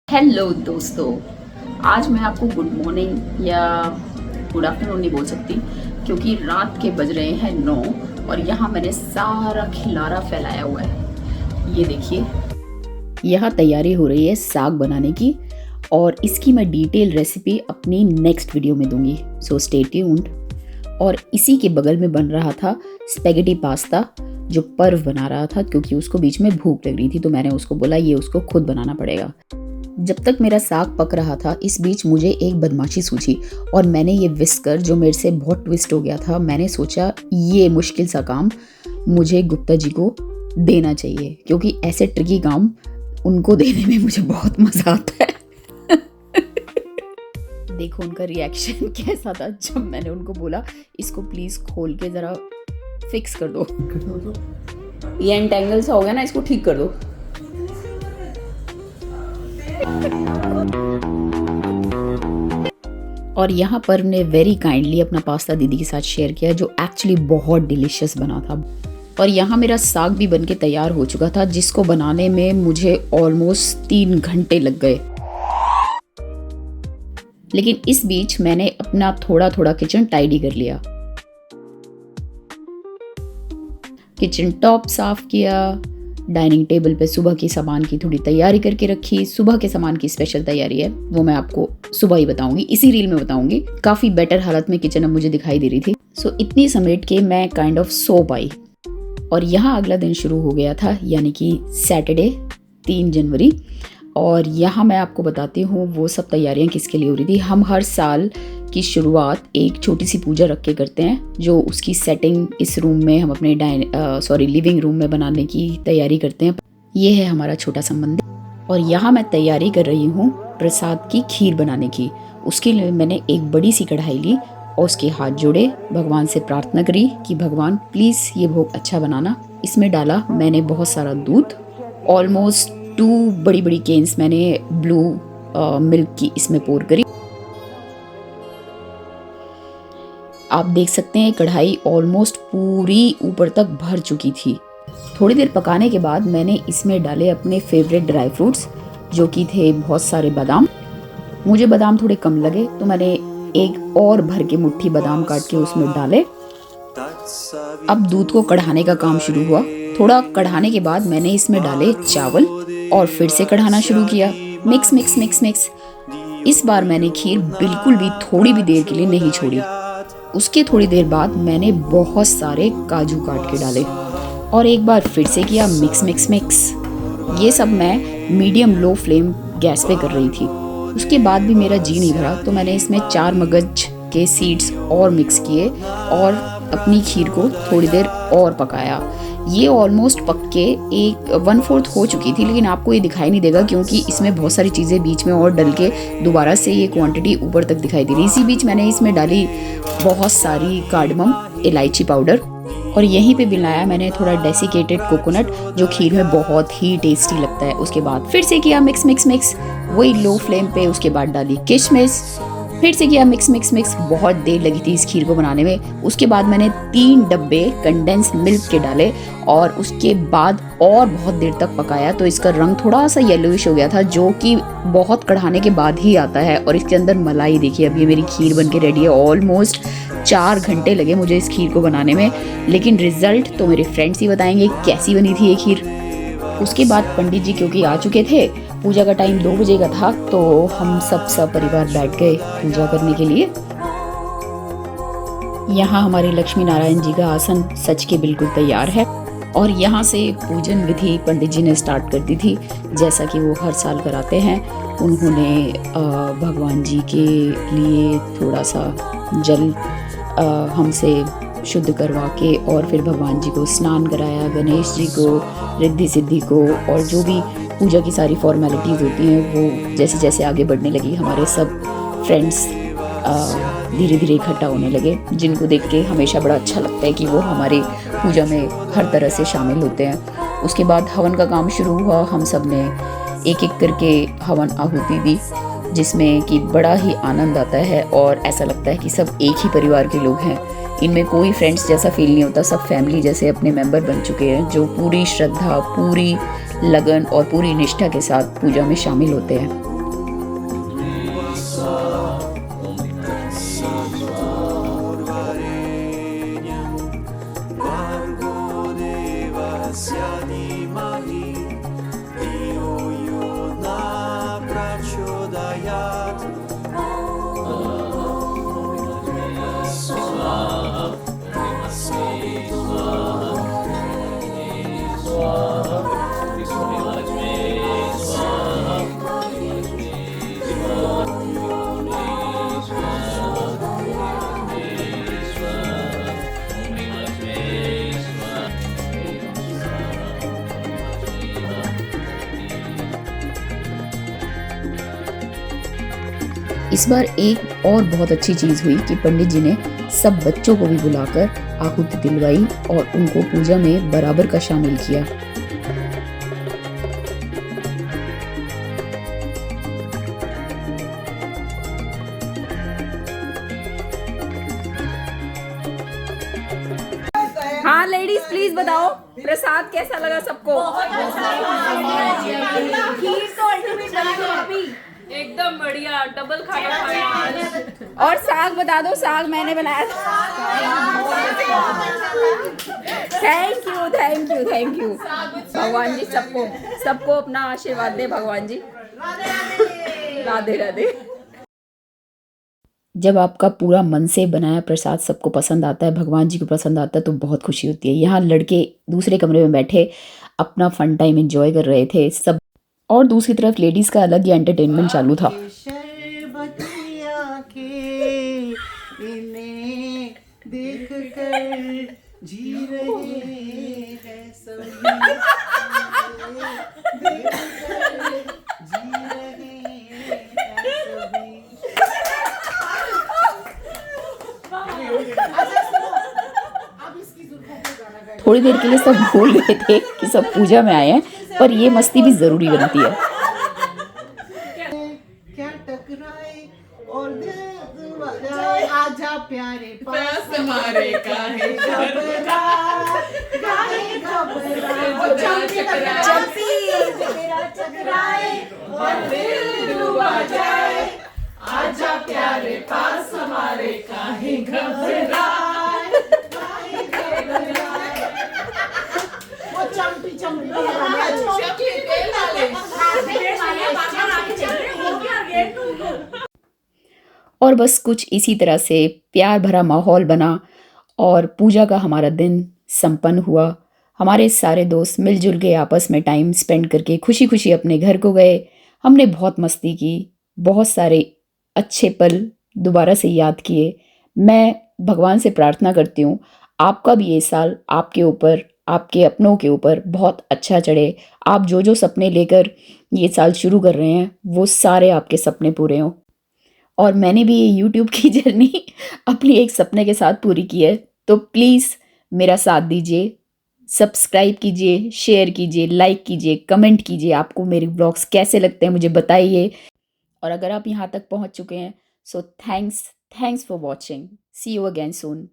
Hello दोस्तों, आज मैं आपको गुड मॉर्निंग या गुड आफ्टरनून नहीं बोल सकती क्योंकि रात के बज रहे हैं 9 और यहाँ मैंने सारा खिलारा फैलाया हुआ है। ये देखिए, यहाँ तैयारी हो रही है साग बनाने की और इसकी मैं डिटेल रेसिपी अपनी नेक्स्ट वीडियो में दूंगी, सो स्टे ट्यून्ड। और इसी के बगल में बन रहा था स्पेगेटी पास्ता जो पर्व बना रहा था क्योंकि उसको बीच में भूख लग रही थी, तो मैंने उसको बोला ये उसको खुद बनाना पड़ेगा। जब तक मेरा साग पक रहा था इस बीच मुझे एक बदमाशी सूझी और मैंने ये विस्कर जो मेरे से बहुत ट्विस्ट हो गया था, मैंने सोचा ये मुश्किल सा काम मुझे गुप्ता जी को देना चाहिए क्योंकि ऐसे ट्रिकी काम उनको देने में मुझे बहुत मजा आता है। देखो उनका रिएक्शन कैसा था जब मैंने उनको बोला इसको प्लीज खोल के जरा फिक्स कर दो, ये एंटेंगल सा हो गया ना, इसको ठीक कर दो। और यहाँ पर ने वेरी काइंडली अपना पास्ता दीदी के साथ शेयर किया जो एक्चुअली बहुत डिलीशियस बना था। और यहाँ मेरा साग भी बनके तैयार हो चुका था जिसको बनाने में मुझे ऑलमोस्ट 3 घंटे लग गए। लेकिन इस बीच मैंने अपना थोड़ा थोड़ा किचन टाइडी कर लिया, किचन टॉप साफ किया, डाइनिंग टेबल पे सुबह की सामान की थोड़ी तैयारी करके रखी। सुबह के सामान की स्पेशल तैयारी है, वो मैं आपको सुबह ही बताऊंगी, इसी रील में बताऊंगी। काफ़ी बेटर हालत में किचन अब मुझे दिखाई दे रही थी, सो इतनी समेट के मैं काइंड ऑफ सो पाई। और यहाँ अगला दिन शुरू हो गया था, यानी कि सैटरडे 3 जनवरी। और यहाँ मैं आपको बताती हूँ वो सब तैयारियाँ किसके लिए हो रही थी। हम हर साल की शुरुआत एक छोटी सी पूजा रख के करते हैं, जो उसकी सेटिंग इस रूम में हम अपने लिविंग रूम में बनाने की तैयारी करते हैं। ये है हमारा छोटा सा मंदिर। और यहाँ मैं तैयारी कर रही हूँ प्रसाद की खीर बनाने की। उसके लिए मैंने एक बड़ी सी कढ़ाई ली और उसके हाथ जोड़े, भगवान से प्रार्थना करी कि भगवान प्लीज़ ये भोग अच्छा बनाना। इसमें डाला मैंने बहुत सारा दूध, ऑलमोस्ट 2 बड़ी बड़ी केन्स मैंने ब्लू मिल्क की इसमें पोर करी। आप देख सकते हैं कढ़ाई ऑलमोस्ट पूरी ऊपर तक भर चुकी थी। थोड़ी देर पकाने के बाद मैंने इसमें डाले अपने फेवरेट ड्राई फ्रूट्स जो कि थे बहुत सारे बादाम। मुझे बादाम थोड़े कम लगे तो मैंने एक और भर के मुट्ठी बादाम काट के उसमें डाले। अब दूध को कढ़ाने का काम शुरू हुआ। थोड़ा कढ़ाने के बाद मैंने इसमें डाले चावल और फिर से कढ़ाना शुरू किया। Mix mix mix mix. इस बार मैंने खीर बिल्कुल भी थोड़ी भी देर के लिए नहीं छोड़ी। उसके थोड़ी देर बाद मैंने बहुत सारे काजू काट के डाले और एक बार फिर से किया मिक्स मिक्स मिक्स। ये सब मैं मीडियम लो फ्लेम गैस पे कर रही थी। उसके बाद भी मेरा जी नहीं भरा तो मैंने इसमें 4 मगज के सीड्स और मिक्स किए और अपनी खीर को थोड़ी देर और पकाया। ये ऑलमोस्ट पक के 1/4 हो चुकी थी, लेकिन आपको ये दिखाई नहीं देगा क्योंकि इसमें बहुत सारी चीज़ें बीच में और डल के दोबारा से ये क्वांटिटी ऊपर तक दिखाई दे रही। इसी बीच मैंने इसमें डाली बहुत सारी कार्डमम, इलायची पाउडर और यहीं पे मिलाया मैंने थोड़ा डेसिकेटेड कोकोनट जो खीर में बहुत ही टेस्टी लगता है। उसके बाद फिर से किया मिक्स मिक्स मिक्स, वही लो फ्लेम पे। उसके बाद डाली किशमिश, फिर से किया मिक्स मिक्स मिक्स। बहुत देर लगी थी इस खीर को बनाने में। उसके बाद मैंने 3 डब्बे कंडेंस मिल्क के डाले और उसके बाद और बहुत देर तक पकाया तो इसका रंग थोड़ा सा येलोइश हो गया था, जो कि बहुत कढ़ाने के बाद ही आता है। और इसके अंदर मलाई देखिए, अभी मेरी खीर बन के रेडी है। ऑलमोस्ट 4 घंटे लगे मुझे इस खीर को बनाने में, लेकिन रिजल्ट तो मेरे फ्रेंड्स ही बताएंगे कैसी बनी थी ये खीर। उसके बाद पंडित जी क्योंकि आ चुके थे, पूजा का टाइम 2 बजे का था, तो हम सब परिवार बैठ गए पूजा करने के लिए। यहाँ हमारे लक्ष्मी नारायण जी का आसन सच के बिल्कुल तैयार है और यहाँ से पूजन विधि पंडित जी ने स्टार्ट कर दी थी, जैसा कि वो हर साल कराते हैं। उन्होंने भगवान जी के लिए थोड़ा सा जल हमसे शुद्ध करवा के और फिर भगवान जी को स्नान कराया, गणेश जी को, रिद्धि सिद्धि को, और जो भी पूजा की सारी फॉर्मेलिटीज़ होती हैं वो जैसे जैसे आगे बढ़ने लगी हमारे सब फ्रेंड्स धीरे धीरे इकट्ठा होने लगे, जिनको देख के हमेशा बड़ा अच्छा लगता है कि वो हमारे पूजा में हर तरह से शामिल होते हैं। उसके बाद हवन का काम शुरू हुआ। हम सब ने एक एक करके हवन आहुति दी, जिसमें कि बड़ा ही आनंद आता है और ऐसा लगता है कि सब एक ही परिवार के लोग हैं। इनमें कोई फ्रेंड्स जैसा फील नहीं होता, सब फैमिली जैसे अपने मेंबर बन चुके हैं जो पूरी श्रद्धा, पूरी लगन और पूरी निष्ठा के साथ पूजा में शामिल होते हैं। इस बार एक और बहुत अच्छी चीज़ हुई कि पंडित जी ने सब बच्चों को भी बुलाकर आहुति दिलवाई और उनको पूजा में बराबर का शामिल किया। हाँ लेडीज प्लीज बताओ प्रसाद कैसा लगा सबको? खीर तो अल्टीमेट लगी अभी। एकदम बढ़िया, डबल खाना खाया। और साग बता दो, साग मैंने बनाया था। Thank you thank you thank you. भगवान जी सबको अपना आशीर्वाद दे भगवान जी। राधे राधे। जब आपका पूरा मन से बनाया प्रसाद सबको पसंद आता है, भगवान जी को पसंद आता है, तो बहुत खुशी होती है। यहाँ लड़के दूसरे कमरे में बैठे अपना फन टाइम एंजॉय कर रहे थे सब, और दूसरी तरफ लेडीज़ का अलग ही एंटरटेनमेंट चालू था। देख कर जी रहे हैं सभी, देख कर जी रहे हैं सभी। थोड़ी देर के लिए सब भूल गए थे कि सब पूजा में आए हैं, पर ये मस्ती भी ज़रूरी बनती है। क्या टकराए और दिल बजाए, आजा प्यारे पास हमारे, काहे घबरा, काहे घबरा, मेरा टकराए और दिल डूबा जाए, आजा प्यारे पास हमारे, काहे घबरा। और बस कुछ इसी तरह से प्यार भरा माहौल बना और पूजा का हमारा दिन संपन्न हुआ। हमारे सारे दोस्त मिलजुल के आपस में टाइम स्पेंड करके खुशी खुशी अपने घर को गए। हमने बहुत मस्ती की, बहुत सारे अच्छे पल दोबारा से याद किए। मैं भगवान से प्रार्थना करती हूँ आपका भी ये साल आपके यूपर, आपके अपनों के ऊपर बहुत अच्छा चढ़े। आप जो जो सपने लेकर ये साल शुरू कर रहे हैं वो सारे आपके सपने पूरे हों। और मैंने भी ये यूट्यूब की जर्नी अपनी एक सपने के साथ पूरी की है, तो प्लीज़ मेरा साथ दीजिए, सब्सक्राइब कीजिए, शेयर कीजिए, लाइक कीजिए, कमेंट कीजिए। आपको मेरे ब्लॉग्स कैसे लगते हैं मुझे बताइए। और अगर आप यहाँ तक पहुँच चुके हैं so thanks for watching. See you again soon.